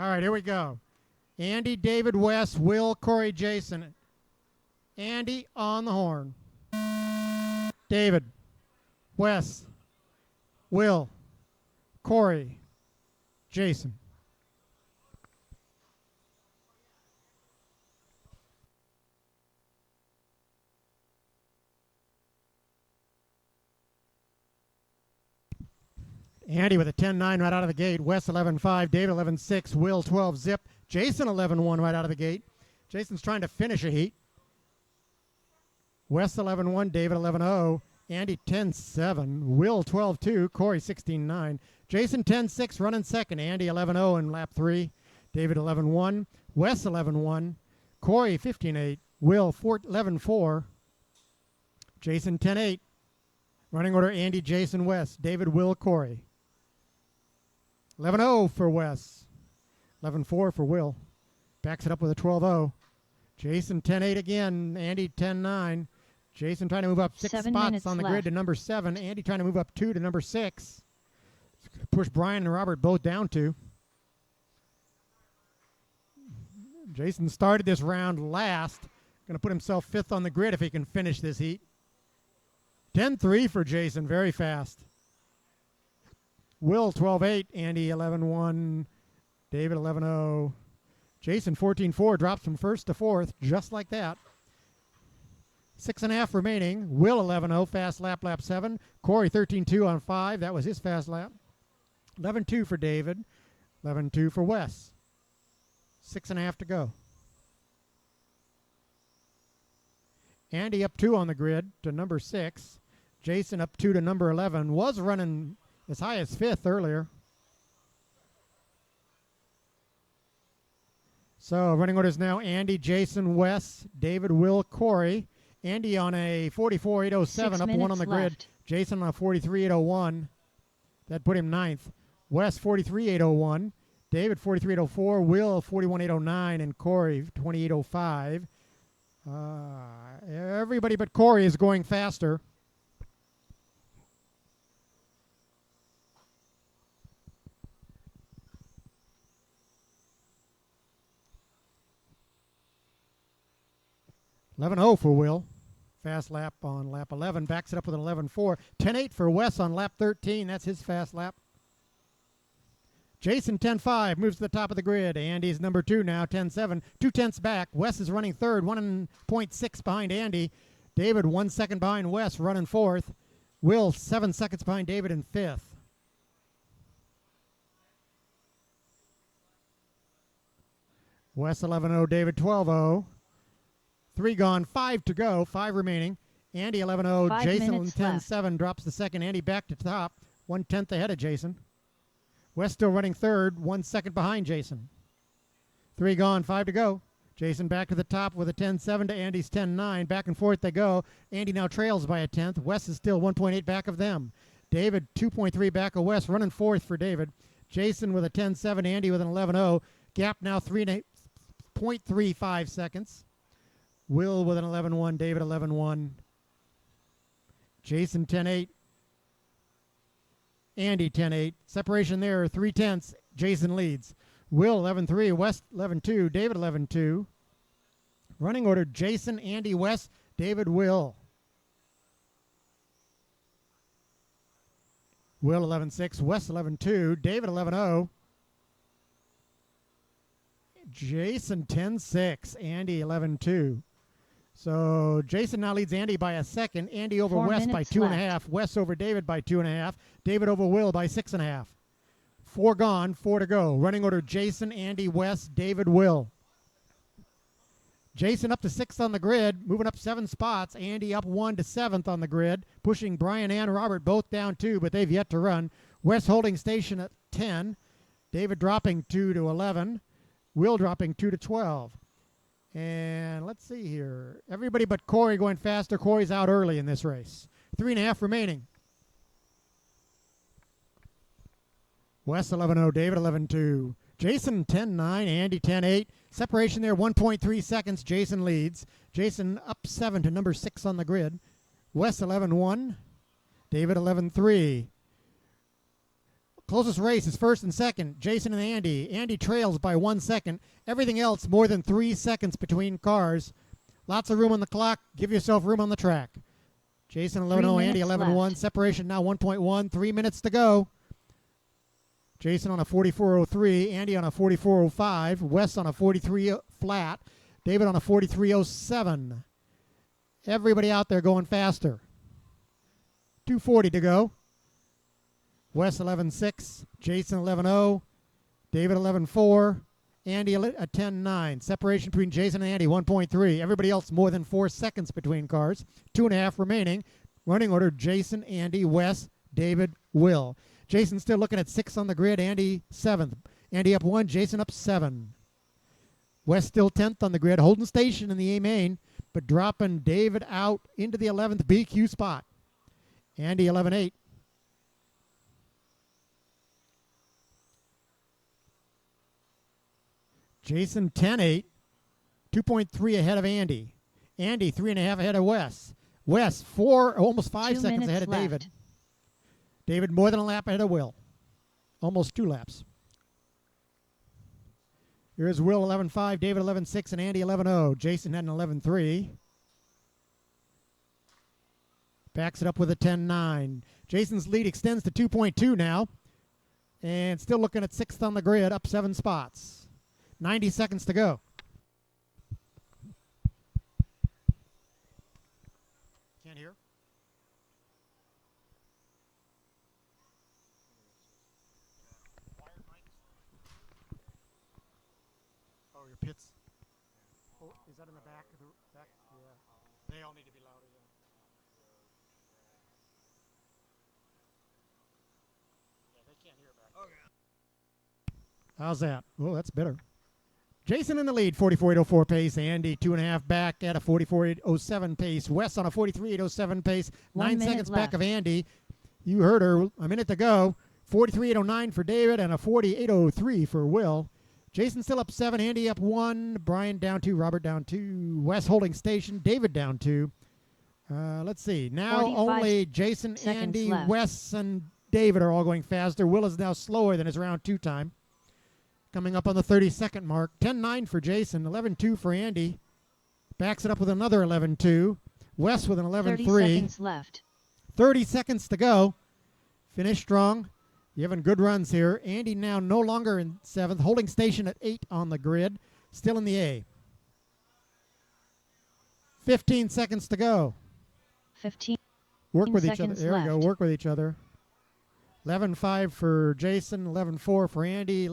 All right, here we go. Andy, David, Wes, Will, Corey, Jason. Andy on the horn. David, Wes, Will, Corey, Jason. Andy with a 10-9 right out of the gate. Wes 11-5, David 11-6, Will 12-zip, Jason 11-1 right out of the gate. Jason's trying to finish a heat. Wes 11-1, David 11-0, Andy 10-7, Will 12-2, Corey 16-9, Jason 10-6 running second, Andy 11-0 in lap 3, David 11-1, Wes 11-1, Corey 15-8, Will 11-4, Jason 10-8. Running order: Andy, Jason, Wes, David, Will, Corey. 11-0 for Wes, 11-4 for Will. Backs it up with a 12-0. Jason 10-8 again, Andy 10-9. Jason trying to move up 6 spots on the grid to number 7. Andy trying to move up 2 to number 6. Push Brian and Robert both down 2. Jason started this round last. Going to put himself 5th on the grid if he can finish this heat. 10-3 for Jason, very fast. Will 12-8, Andy 11-1, David 11-0. Jason 14-4, drops from 1st to 4th, just like that. 6.5 remaining. Will 11-0, fast lap, lap 7. Corey 13-2 on 5, that was his fast lap. 11-2 for David, 11-2 for Wes. 6.5 to go. Andy up 2 on the grid to number 6. Jason up 2 to number 11. Was running as high as 5th earlier. So running orders now: Andy, Jason, Wes, David, Will, Corey. Andy on a 44.807, up 1 on the grid. Jason on a 43.801. That put him 9th. Wes 43.801. David 43.804. Will 41.809. And Corey 28.05. Everybody but Corey is going faster. $11.0 for Will. Fast lap on lap 11. Backs it up with an 11.4. 10.8 for Wes on lap 13. That's his fast lap. Jason 10-5 moves to the top of the grid. Andy's number 2 now, 10-7. 2 tenths back. Wes is running 3rd, 1.6 behind Andy. David 1 second behind Wes, running 4th. Will 7 seconds behind David in 5th. Wes 11-0, David 12-0. 3 gone, 5 to go, 5 remaining. Andy 11-0, Jason 10-7 drops the second. Andy back to top, 1/10 ahead of Jason. Wes still running 3rd, 1 second behind Jason. 3 gone, 5 to go. Jason back to the top with a 10-7 to Andy's 10-9. Back and forth they go. Andy now trails by a 1/10. Wes is still 1.8 back of them. David 2.3 back of Wes, running 4th for David. Jason with a 10-7, Andy with an 11-0. Gap now 3.35 seconds. Will with an 11-1, David 11-1. Jason 10-8. Andy 10-8. Separation there, 3/10. Jason leads. Will 11-3, Wes 11-2, David 11-2. Running order: Jason, Andy, Wes, David, Will. Will 11-6, Wes 11-2, David 11-0. Jason 10-6, Andy 11-2. So Jason now leads Andy by a second. Andy over Wes by 2.5. Wes over David by 2.5. David over Will by 6.5. 4 gone, 4 to go. Running order: Jason, Andy, Wes, David, Will. Jason up to 6th on the grid, moving up 7 spots. Andy up 1 to 7th on the grid, pushing Brian and Robert both down 2, but they've yet to run. Wes holding station at 10. David dropping 2 to 11. Will dropping 2 to 12. And let's see here. Everybody but Corey going faster. Corey's out early in this race. 3.5 remaining. Wes 11-0, David 11-2. Jason 10-9, Andy 10-8. Separation there, 1.3 seconds. Jason leads. Jason up 7 to number 6 on the grid. Wes 11-1, David 11-3. Closest race is first and second, Jason and Andy. Andy trails by 1 second. Everything else more than 3 seconds between cars. Lots of room on the clock. Give yourself room on the track. Jason 11.0, Andy 11.1. Separation now 1.1. 3 minutes to go. Jason on a 44.03, Andy on a 44.05, Wes on a 43 flat, David on a 43.07. Everybody out there going faster. 2:40 to go. Wes 11.6, Jason 11.0, David 11.4, Andy a 10.9. Separation between Jason and Andy 1.3. Everybody else more than 4 seconds between cars. 2.5 remaining. Running order: Jason, Andy, Wes, David, Will. Jason still looking at 6 on the grid. Andy 7th. Andy up 1. Jason up 7. Wes still 10th on the grid. Holding station in the A main, but dropping David out into the 11th BQ spot. Andy 11.8. Jason 10.8. 2.3 ahead of Andy. Andy 3.5 ahead of Wes. Wes 4, almost 5 seconds ahead of left. David. David more than a lap ahead of Will. Almost 2 laps. Here's Will 11.5, David 11.6, and Andy 11.0. Jason had an 11.3. Backs it up with a 10.9. Jason's lead extends to 2.2 now. And still looking at 6th on the grid, up 7 spots. 90 seconds to go. Can't hear? Oh, your pits. Oh, is that in the back? Yeah. They all need to be louder. Yeah. Yeah, they can't hear back. Okay. How's that? Oh, that's better. Jason in the lead, 44.804 pace. Andy 2.5 back at a 44.807 pace. Wes on a 43.807 pace. 9 seconds back of Andy. You heard her. A minute to go. 43.809 for David and a 48.03 for Will. Jason still up 7. Andy up 1. Brian down 2. Robert down 2. Wes holding station. David down 2. Let's see. Now only Jason, Andy, left. Wes, and David are all going faster. Will is now slower than his round 2 time. Coming up on the 30-second mark. 10.9 for Jason. 11.2 for Andy. Backs it up with another 11.2. Wes with an 11.3. 30 seconds left. 30 seconds to go. Finish strong. You're having good runs here. Andy now no longer in 7th. Holding station at 8 on the grid. Still in the A. 15 seconds to go. 15 Work with each other. seconds There we go. left. Work with each other. 11.5 for Jason. 11.4 for Andy.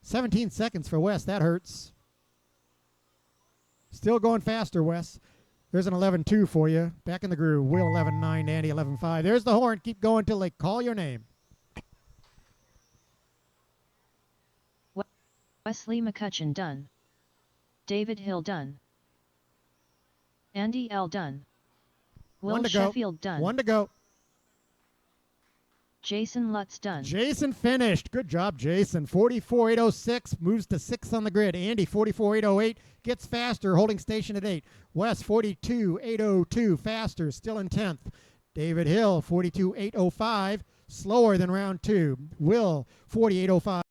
17 seconds for Wes. That hurts. Still going faster, Wes. There's an 11.2 for you. Back in the groove. Will 11.9, Andy 11.5. There's the horn. Keep going till they call your name. Wesley McCutcheon done. David Hill done. Andy L done. Will Sheffield done. 1 to go. Jason Lutz done. Jason finished. Good job, Jason. 44.806 moves to 6th on the grid. Andy 44.808 gets faster, holding station at 8. Wes 42.802 faster, still in 10th. David Hill 42.805 slower than round 2. Will 48.05.